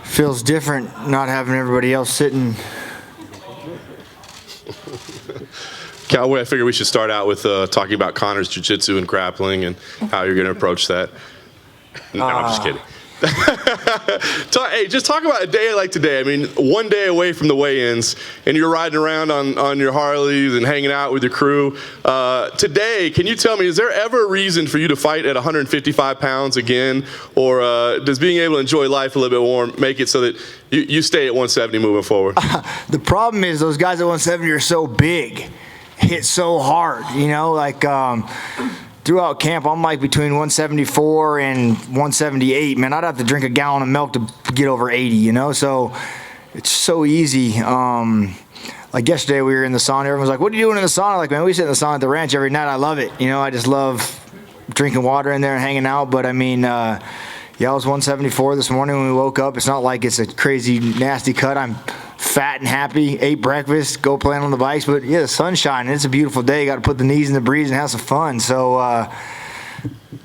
Feels different not having everybody else sitting. Cal, I figure we should start out with talking about Conor's jiu-jitsu and grappling and how you're going to approach that. No, I'm just kidding. Hey, just talk about a day like today. I mean, one day away from the weigh-ins, and you're riding around on your Harleys and hanging out with your crew. Today, can you tell me, is there ever a reason for you to fight at 155 pounds again, or does being able to enjoy life a little bit more make it so that you stay at 170 moving forward? The problem is those guys at 170 are so big, hit so hard, you know, like throughout camp, I'm like between 174 and 178. Man, I'd have to drink a gallon of milk to get over 80, you know? So it's so easy. Like yesterday, we were in the sauna. Everyone was like, what are you doing in the sauna? Like, man, we sit in the sauna at the ranch every night. I love it. You know, I just love drinking water in there and hanging out. But, I mean, yeah, I was 174 this morning when we woke up. It's not like it's a crazy, nasty cut. I'm fat and happy, ate breakfast, go playing on the bikes. But, yeah, the sun's shining. It's a beautiful day. You got to put the knees in the breeze and have some fun. So,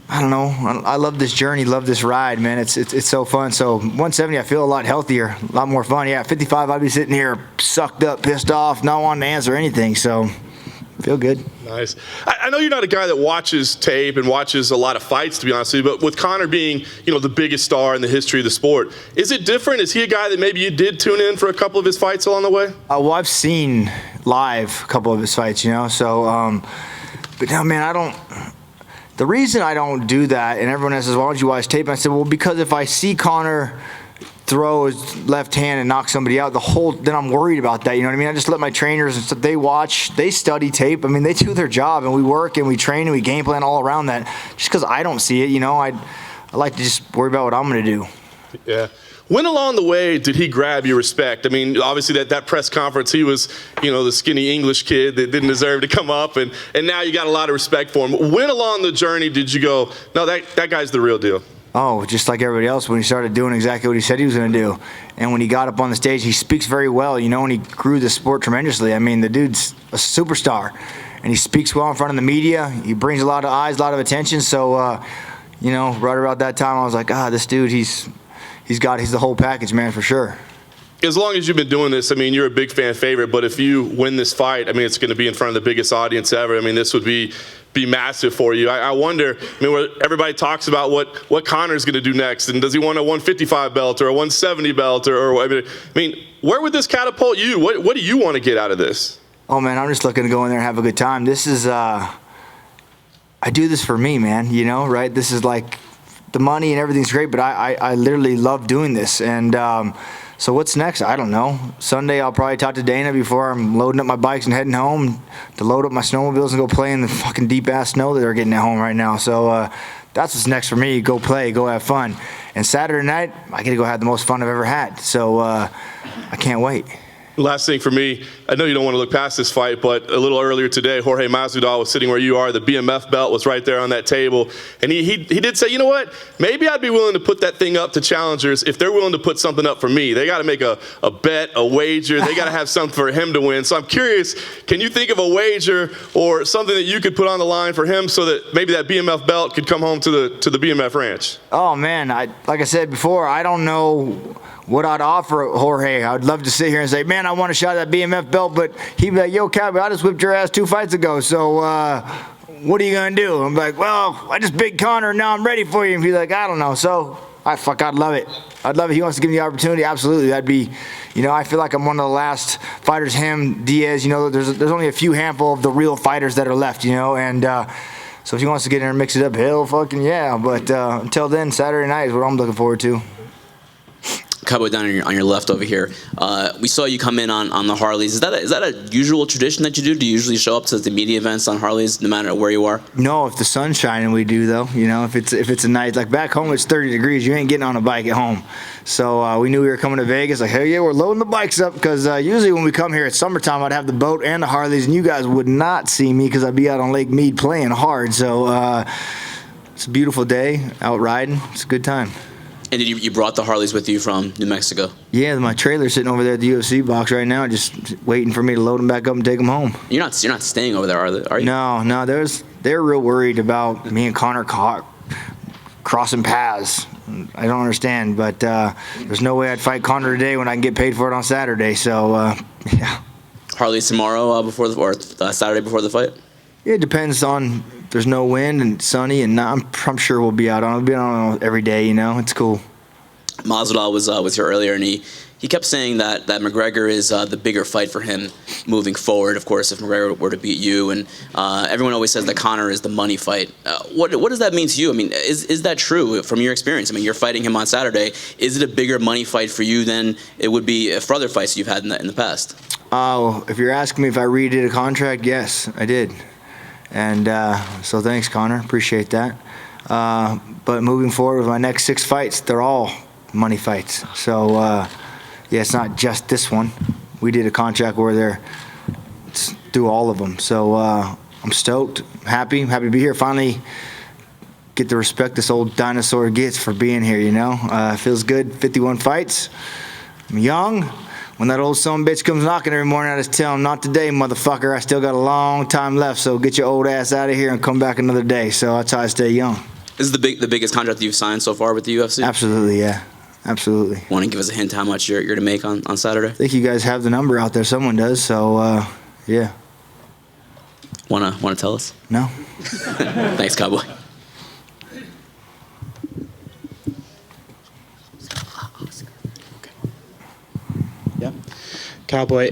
I don't know. I love this journey, love this ride, man. It's so fun. So 170, I feel a lot healthier, a lot more fun. Yeah, 55, I'd be sitting here sucked up, pissed off, not wanting to answer anything. So feel good. Nice. I know you're not a guy that watches tape and watches a lot of fights, to be honest with you, but with Conor being, you know, the biggest star in the history of the sport, is it different? Is he a guy that maybe you did tune in for a couple of his fights along the way? Well, I've seen live a couple of his fights, you know. So, but no, man, I don't. The reason I don't do that, and everyone else says, why don't you watch tape? I said, well, because if I see Conor throw his left hand and knock somebody out, then I'm worried about that, you know what I mean? I just let my trainers and stuff, they watch, they study tape. I mean, they do their job, and we work, and we train, and we game plan all around that. Just because I don't see it, you know, I like to just worry about what I'm going to do. Yeah. When along the way did he grab your respect? I mean, obviously that press conference, he was, you know, the skinny English kid that didn't deserve to come up, and now you got a lot of respect for him. When along the journey did you go, no, that guy's the real deal? Oh, just like everybody else when he started doing exactly what he said he was going to do. And when he got up on the stage, he speaks very well, you know, and he grew the sport tremendously. I mean, the dude's a superstar, and he speaks well in front of the media. He brings a lot of eyes, a lot of attention. So, you know, right about that time, I was like, this dude, he's the whole package, man, for sure. As long as you've been doing this, I mean, you're a big fan favorite, but if you win this fight, I mean, it's going to be in front of the biggest audience ever. I mean, this would be massive for you. I wonder, I mean, where everybody talks about what Conor's going to do next, and does he want a 155 belt or a 170 belt, or I mean, where would this catapult you? What do you want to get out of this? Oh, man, I'm just looking to go in there and have a good time. This is, I do this for me, man, you know, right? This is like, the money and everything's great, but I literally love doing this. And so what's next? I don't know. Sunday I'll probably talk to Dana before I'm loading up my bikes and heading home to load up my snowmobiles and go play in the fucking deep-ass snow that they're getting at home right now. So that's what's next for me. Go play, go have fun. And Saturday night, I get to go have the most fun I've ever had. So I can't wait. Last thing for me, I know you don't want to look past this fight, but a little earlier today, Jorge Masvidal was sitting where you are. The BMF belt was right there on that table. And he did say, you know what, maybe I'd be willing to put that thing up to challengers if they're willing to put something up for me. They got to make a bet, a wager. They got to have something for him to win. So I'm curious, can you think of a wager or something that you could put on the line for him so that maybe that BMF belt could come home to the BMF ranch? Oh, man, like I said before, I don't know what I'd offer Jorge. I'd love to sit here and say, man, I want a shot at that BMF belt, but he'd be like, yo, Cowboy, I just whipped your ass 2 fights ago, so what are you going to do? I'm like, well, I just big Conor, and now I'm ready for you. And he's like, I don't know. So, I'd love it. I'd love it. He wants to give me the opportunity. Absolutely. That'd be, you know, I feel like I'm one of the last fighters, him, Diaz, you know, there's only a few handful of the real fighters that are left, you know, and so if he wants to get in there and mix it up, hell fucking yeah. But until then, Saturday night is what I'm looking forward to. Cowboy, down on your left over here, we saw you come in on the Harleys. Is that a usual tradition that you do? Do you usually show up to the media events on Harleys no matter where you are? No, if the sun's shining, we do though. You know, if it's a night like back home, it's 30 degrees. You ain't getting on a bike at home. So we knew we were coming to Vegas. Like, hell yeah, we're loading the bikes up because usually when we come here, it's summertime. I'd have the boat and the Harleys, and you guys would not see me because I'd be out on Lake Mead playing hard. So it's a beautiful day out riding. It's a good time. And did you brought the Harleys with you from New Mexico? Yeah, my trailer's sitting over there at the UFC box right now, just waiting for me to load them back up and take them home. You're not staying over there, are you? No, they're real worried about me and Conor crossing paths. I don't understand, but there's no way I'd fight Conor today when I can get paid for it on Saturday. So, yeah. Harley's tomorrow Saturday before the fight? It depends on if there's no wind and sunny, and I'm sure we'll be out on. We'll be on every day, It's cool. Masvidal was here earlier, and he kept saying that McGregor is the bigger fight for him moving forward. Of course, if McGregor were to beat you, and everyone always says that Conor is the money fight. What does that mean to you? I mean, is that true from your experience? I mean, you're fighting him on Saturday. Is it a bigger money fight for you than it would be for other fights you've had in the past? Oh, if you're asking me if I redid a contract, yes, I did. And so thanks, Conor. Appreciate that. But moving forward with my next 6 fights, they're all money fights. So, yeah, it's not just this one. We did a contract where they're through all of them. So I'm stoked, happy to be here. Finally get the respect this old dinosaur gets for being here, It feels good, 51 fights. I'm young. When that old son of a bitch comes knocking every morning, I just tell him, not today, motherfucker. I still got a long time left, so get your old ass out of here and come back another day. So that's how I stay young. This is the biggest contract that you've signed so far with the UFC? Absolutely, yeah. Absolutely. Want to give us a hint how much you're to make on Saturday? I think you guys have the number out there. Someone does, so, yeah. Wanna tell us? No. Thanks, Cowboy. Yeah. Cowboy,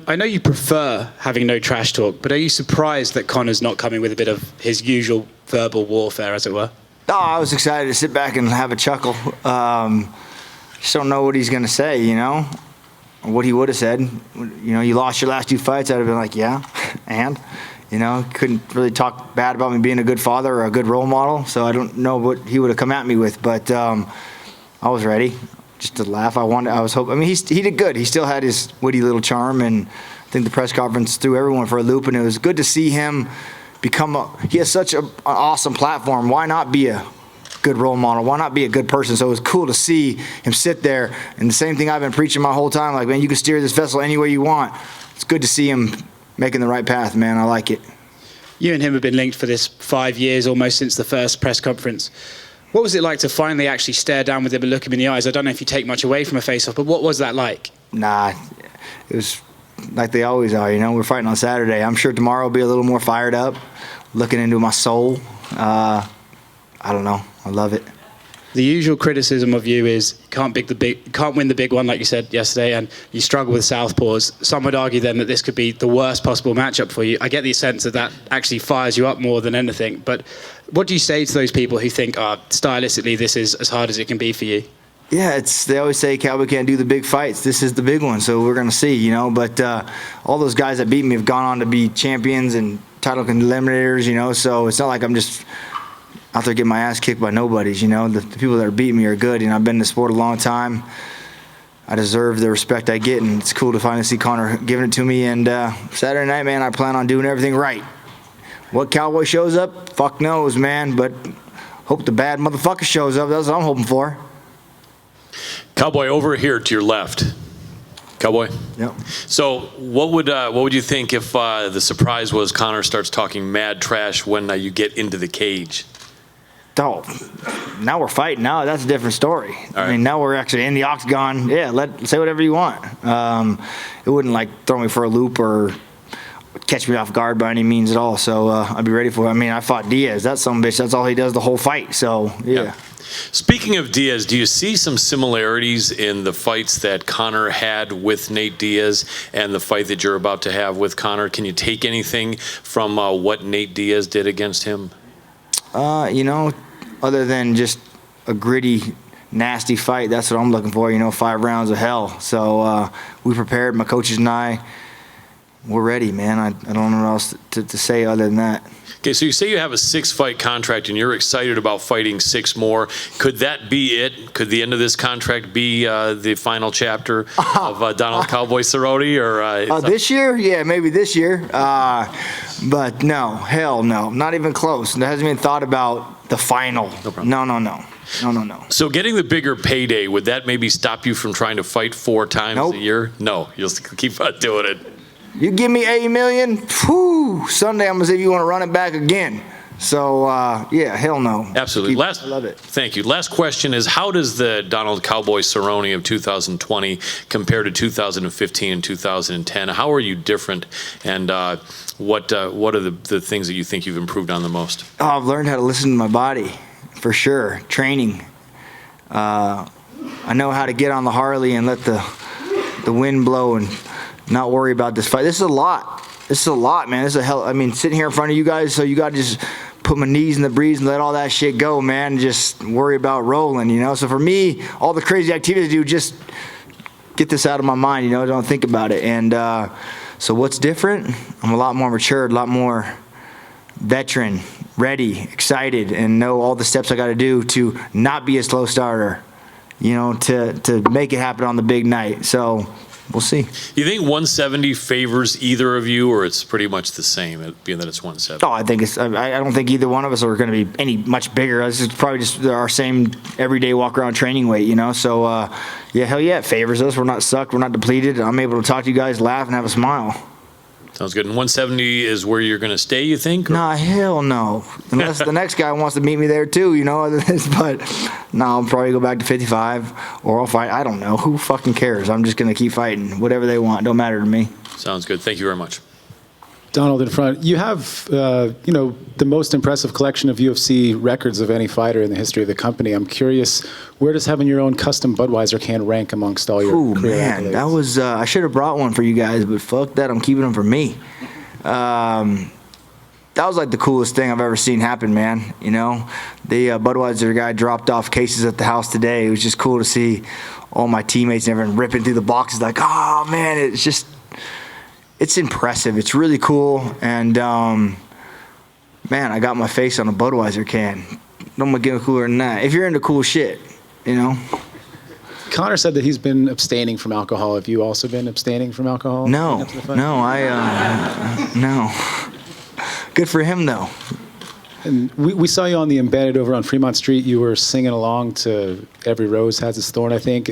I know you prefer having no trash talk, but are you surprised that Conor's not coming with a bit of his usual verbal warfare, as it were? Oh, I was excited to sit back and have a chuckle. Just don't know what he's going to say, or what he would have said. You lost your last 2 fights. I'd have been like, yeah, and, couldn't really talk bad about me being a good father or a good role model. So I don't know what he would have come at me with, but I was ready just to laugh. I was hoping. I mean, he did good. He still had his witty little charm, and I think the press conference threw everyone for a loop, and it was good to see him he has such an awesome platform. Why not be a good role model? Why not be a good person? So it was cool to see him sit there, and the same thing I've been preaching my whole time, like, man, you can steer this vessel any way you want. It's good to see him making the right path, man. I like it. You and him have been linked for this 5 years, almost since the first press conference. What was it like to finally actually stare down with him and look him in the eyes? I don't know if you take much away from a face-off, but what was that like? Nah, it was like they always are, We're fighting on Saturday. I'm sure tomorrow will be a little more fired up, looking into my soul. I don't know. I love it. The usual criticism of you is can't win the big one, like you said yesterday, and you struggle with southpaws. Some would argue then that this could be the worst possible matchup for you. I get the sense that actually fires you up more than anything. But what do you say to those people who think, stylistically, this is as hard as it can be for you? Yeah, they always say Cowboy can't do the big fights. This is the big one, so we're going to see, But all those guys that beat me have gone on to be champions and title eliminators, so it's not like I'm just out there getting my ass kicked by nobodies, The people that are beating me are good, I've been in the sport a long time. I deserve the respect I get, and it's cool to finally see Conor giving it to me. And Saturday night, man, I plan on doing everything right. What Cowboy shows up, fuck knows, man, but hope the bad motherfucker shows up. That's what I'm hoping for. Cowboy, over here to your left. Cowboy? Yep. So what would you think if the surprise was Conor starts talking mad trash when you get into the cage? Oh, now we're fighting. Now that's a different story. Right. I mean, now we're actually in the octagon. Yeah, say whatever you want. It wouldn't throw me for a loop or catch me off guard by any means at all. So I'd be ready for it. I mean, I fought Diaz. That's some bitch. That's all he does the whole fight. So yeah. Speaking of Diaz, do you see some similarities in the fights that Conor had with Nate Diaz and the fight that you're about to have with Conor? Can you take anything from what Nate Diaz did against him? Other than just a gritty, nasty fight, that's what I'm looking for, 5 rounds of hell. So we prepared, my coaches and I, we're ready, man. I don't know what else to say other than that. Okay, so you say you have a 6-fight contract and you're excited about fighting 6 more. Could that be it? Could the end of this contract be the final chapter of Donald Cowboy Cerrone? Or this year? Yeah, maybe this year. But no, hell no. Not even close. There hasn't been thought about the final. No problem. No. So getting the bigger payday, would that maybe stop you from trying to fight 4 times Nope. a year? No, you'll keep on doing it. You give me $80 million, Sunday I'm going to see if you want to run it back again. So, yeah, hell no. Absolutely. I love it. Thank you. Last question is, how does the Donald Cowboy Cerrone of 2020 compare to 2015 and 2010? How are you different, and what are the things that you think you've improved on the most? Oh, I've learned how to listen to my body, for sure. Training. I know how to get on the Harley and let the wind blow and not worry about this fight. This is a lot. This is a lot, man. This is a hell. I mean, sitting here in front of you guys, so you got to just put my knees in the breeze and let all that shit go, man. And just worry about rolling, you know. So for me, all the crazy activities I do, just get this out of my mind, you know. Don't think about it. And so what's different? I'm a lot more matured, a lot more veteran, ready, excited, and know all the steps I got to do to not be a slow starter, you know, to make it happen on the big night. So we'll see. You think 170 favors either of you, or it's pretty much the same, being that it's 170? Oh, I think it's. I don't think either one of us are going to be any much bigger. This is probably just our same everyday walk around training weight, you know. So, yeah, hell yeah, it favors us. We're not sucked. We're not depleted. I'm able to talk to you guys, laugh, and have a smile. Sounds good. And 170 is where you're going to stay, you think? Or? Nah, hell no. Unless the next guy wants to meet me there too, you know. But no, I'll probably go back to 55, or I'll fight. I don't know. Who fucking cares? I'm just going to keep fighting. Whatever they want. Don't matter to me. Sounds good. Thank you very much. Donald, in front, you have, the most impressive collection of UFC records of any fighter in the history of the company. I'm curious, where does having your own custom Budweiser can rank amongst all your Ooh, career man, accolades? that was, I should have brought one for you guys, but fuck that, I'm keeping them for me. That was like the coolest thing I've ever seen happen, man. You know, the Budweiser guy dropped off cases at the house today. It was just cool to see all my teammates and everyone ripping through the boxes like, oh, man, it's just... It's impressive. It's really cool. And, man, I got my face on a Budweiser can. Don't get cooler than that. If you're into cool shit, you know. Conor said that he's been abstaining from alcohol. Have you also been abstaining from alcohol? No. leading up to the fight? No. Good for him, though. And we saw you on the Embedded over on Fremont Street. You were singing along to Every Rose Has Its Thorn, I think.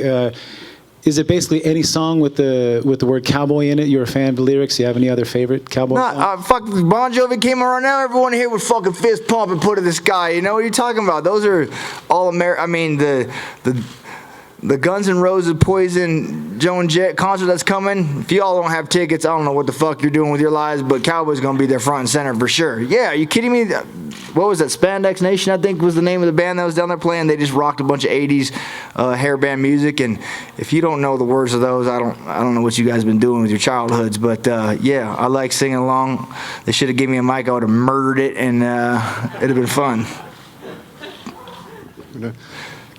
Is it basically any song with the word cowboy in it? You're a fan of the lyrics? Do you have any other favorite cowboy song? Fuck, Bon Jovi came around now. Everyone here would fucking fist pump and put to this guy. You know what are you talking about? Those are all American. I mean, the Guns N' Roses, Poison, Joan Jett concert that's coming. If y'all don't have tickets, I don't know what the fuck you're doing with your lives, but Cowboy's gonna be there front and center for sure. Yeah, are you kidding me? What was that? Spandex Nation, I think, was the name of the band that was down there playing. They just rocked a bunch of '80s hair band music, and if you don't know the words of those, I don't know what you guys been doing with your childhoods, but yeah, I like singing along. They should have given me a mic. I would have murdered it, and it'd have been fun.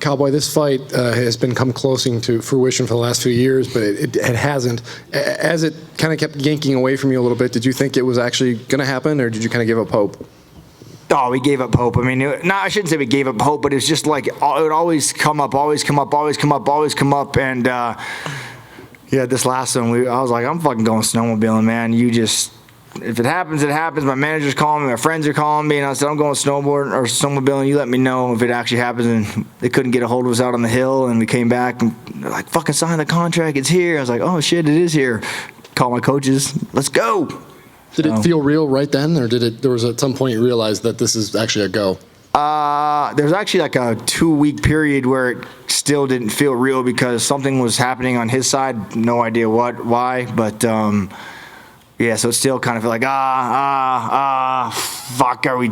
Cowboy, this fight has been come closing to fruition for the last few years, but it hasn't. As it kind of kept yanking away from you a little bit, did you think it was actually going to happen, or did you kind of give up hope? Oh, we gave up hope. I mean, I shouldn't say we gave up hope, but it's just like it would always come up, always come up, always come up, always come up. And yeah, this last one, I was like, I'm fucking going snowmobiling, man. If it happens, it happens. My manager's calling me, my friends are calling me, and I said, I'm going snowmobiling. You let me know if it actually happens. And they couldn't get a hold of us out on the hill, and we came back, and they're like, fucking sign the contract. It's here. I was like, oh shit, it is here. Call my coaches. Let's go. Did it feel real right then, or there was at some point you realized that this is actually a go? There's actually like a 2-week period where it still didn't feel real because something was happening on his side. No idea why, but yeah. So it's still kind of like fuck. Are we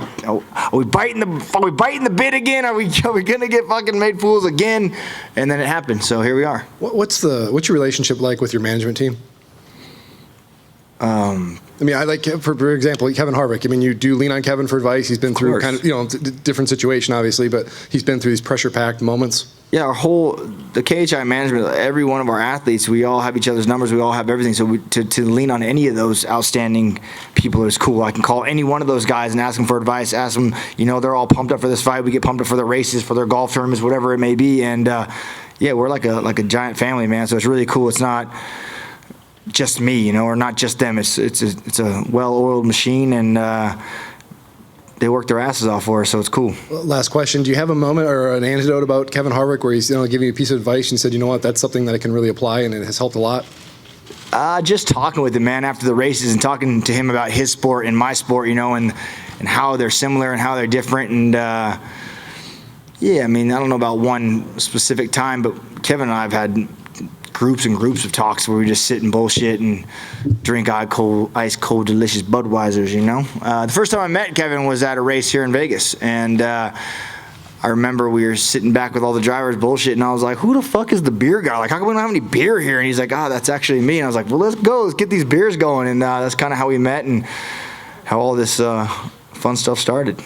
biting the bit again? Are we gonna get fucking made fools again? And then it happened. So here we are. What's your relationship like with your management team? I mean, I like, for example, Kevin Harvick. I mean, you do lean on Kevin for advice. He's been through kind of, different situation, obviously, but he's been through these pressure-packed moments. Yeah, the KHI management, every one of our athletes, we all have each other's numbers. We all have everything. So to lean on any of those outstanding people is cool. I can call any one of those guys and ask them for advice. Ask them, they're all pumped up for this fight. We get pumped up for their races, for their golf tournaments, whatever it may be. And yeah, we're like a giant family, man. So it's really cool. It's not just me, or not just them. It's a well-oiled machine, and they work their asses off for us, so it's cool. Last question: do you have a moment or an anecdote about Kevin Harvick where he's giving you a piece of advice and you said, you know what, that's something that I can really apply and it has helped a lot? Just talking with him, man, after the races and talking to him about his sport and my sport, and how they're similar and how they're different. And yeah, I mean, I don't know about one specific time, but Kevin and I have had groups and groups of talks where we just sit and bullshit and drink ice cold, delicious Budweisers, you know? The first time I met Kevin was at a race here in Vegas, and I remember we were sitting back with all the drivers bullshit, and I was like, who the fuck is the beer guy? Like, how come we don't have any beer here? And he's like, that's actually me. And I was like, well, let's go. Let's get these beers going. And that's kind of how we met and how all this fun stuff started.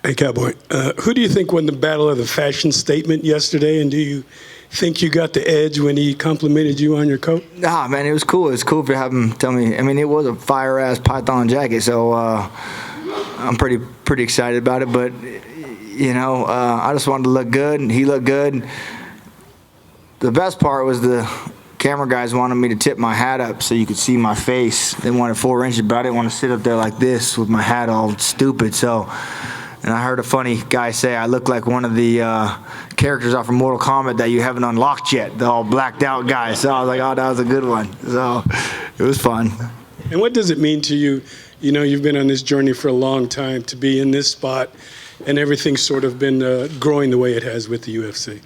Hey, Cowboy, who do you think won the battle of the fashion statement yesterday, and do you think you got the edge when he complimented you on your coat? Nah, man, it was cool. It was cool to have him tell me. I mean, it was a fire-ass python jacket, so I'm pretty excited about it. But, you know, I just wanted to look good, and he looked good. The best part was the camera guys wanted me to tip my hat up so you could see my face. They wanted 4 inches, but I didn't want to sit up there like this with my hat all stupid, so... And I heard a funny guy say I look like one of the characters off of Mortal Kombat that you haven't unlocked yet, the all blacked out guy. So I was like, oh, that was a good one. So it was fun. And what does it mean to you? You know, you've been on this journey for a long time to be in this spot, and everything's sort of been growing the way it has with the UFC.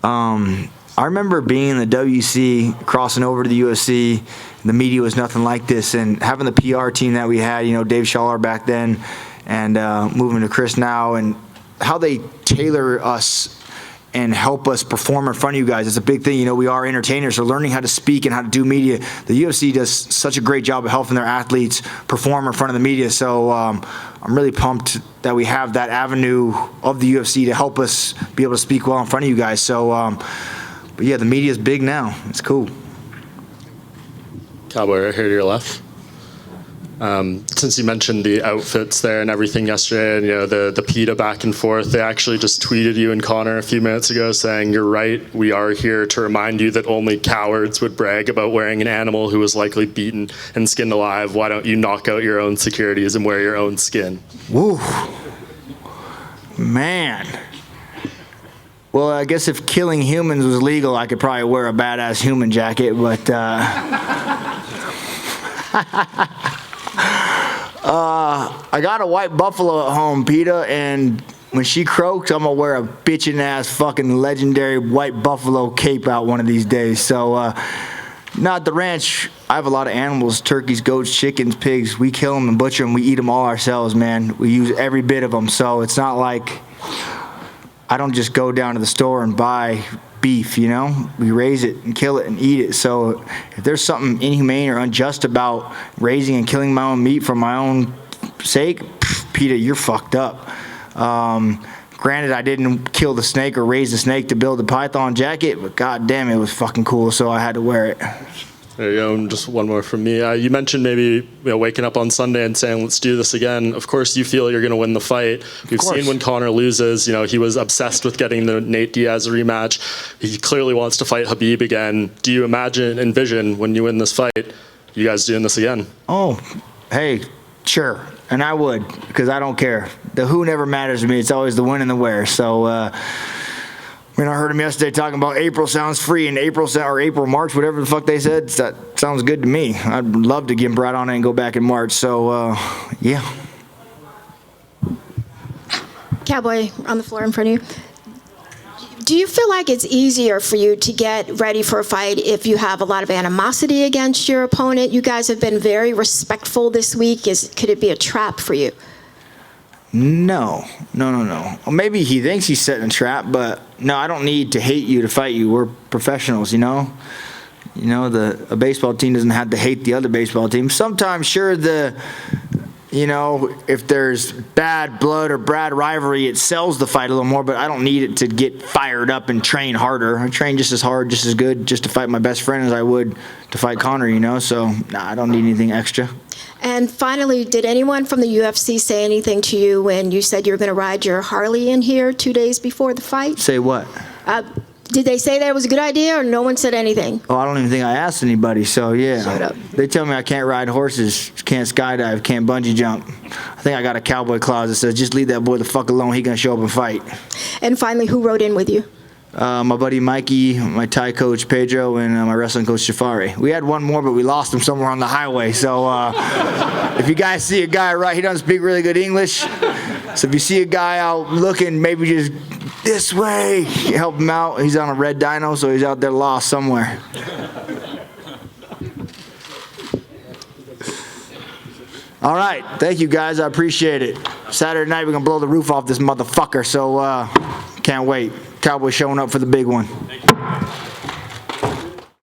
I remember being in the WC, crossing over to the UFC. The media was nothing like this, and having the PR team that we had, you know, Dave Schaller back then, and moving to Chris now, and how they tailor us and help us perform in front of you guys. It's a big thing. You know, we are entertainers, so learning how to speak and how to do media. The UFC does such a great job of helping their athletes perform in front of the media. So I'm really pumped that we have that avenue of the UFC to help us be able to speak well in front of you guys. So, but yeah, the media is big now. It's cool. Cowboy, right here to your left. Since you mentioned the outfits there and everything yesterday, and you know the PETA back and forth, they actually just tweeted you and Connor a few minutes ago saying, "You're right. We are here to remind you that only cowards would brag about wearing an animal who was likely beaten and skinned alive. Why don't you knock out your own securities and wear your own skin?" Woo, man. Well, I guess if killing humans was legal, I could probably wear a badass human jacket, but. I got a white buffalo at home, PETA, and when she croaks, I'm gonna wear a bitchin' ass fucking legendary white buffalo cape out one of these days. So, not the ranch. I have a lot of animals: turkeys, goats, chickens, pigs. We kill them and butcher them. We eat them all ourselves, man. We use every bit of them. So it's not like I don't just go down to the store and buy beef, you know? We raise it and kill it and eat it. So if there's something inhumane or unjust about raising and killing my own meat for my own sake, PETA, you're fucked up. Granted, I didn't kill the snake or raise the snake to build the python jacket, but god damn, it was fucking cool, so I had to wear it. There you go. And just one more from me. You mentioned maybe waking up on Sunday and saying, let's do this again. Of course, you feel you're going to win the fight. We've seen when Conor loses, he was obsessed with getting the Nate Diaz rematch. He clearly wants to fight Khabib again. Do you envision when you win this fight, you guys doing this again? Oh, hey, sure. And I would, because I don't care. The who never matters to me. It's always the when and the where. So, I heard him yesterday talking about April sounds free, and April, March, whatever the fuck they said, that sounds good to me. I'd love to get right on it and go back in March. So, yeah. Cowboy, on the floor in front of you. Do you feel like it's easier for you to get ready for a fight if you have a lot of animosity against your opponent? You guys have been very respectful this week. Could it be a trap for you? No. Well, maybe he thinks he's setting a trap, but no, I don't need to hate you to fight you. We're professionals, you know? A baseball team doesn't have to hate the other baseball team. Sometimes, sure, if there's bad blood or bad rivalry, it sells the fight a little more, but I don't need it to get fired up and train harder. I train just as hard, just as good, just to fight my best friend as I would to fight Conor, So, I don't need anything extra. And finally, did anyone from the UFC say anything to you when you said you were going to ride your Harley in here 2 days before the fight? Say what? Did they say that it was a good idea, or no one said anything? Oh, I don't even think I asked anybody, so yeah. Shut up. They tell me I can't ride horses, can't skydive, can't bungee jump. I think I got a cowboy clause that says, just leave that boy the fuck alone, he gonna show up and fight. And finally, who rode in with you? my buddy Mikey, my Thai coach Pedro, and my wrestling coach Jafari. We had one more, but we lost him somewhere on the highway. So if you guys see a guy, right, he doesn't speak really good English. So if you see a guy out looking, maybe just this way, help him out. He's on a red dyno, so he's out there lost somewhere. All right, thank you guys, I appreciate it. Saturday night we're gonna blow the roof off this motherfucker, so can't wait. Cowboys showing up for the big one.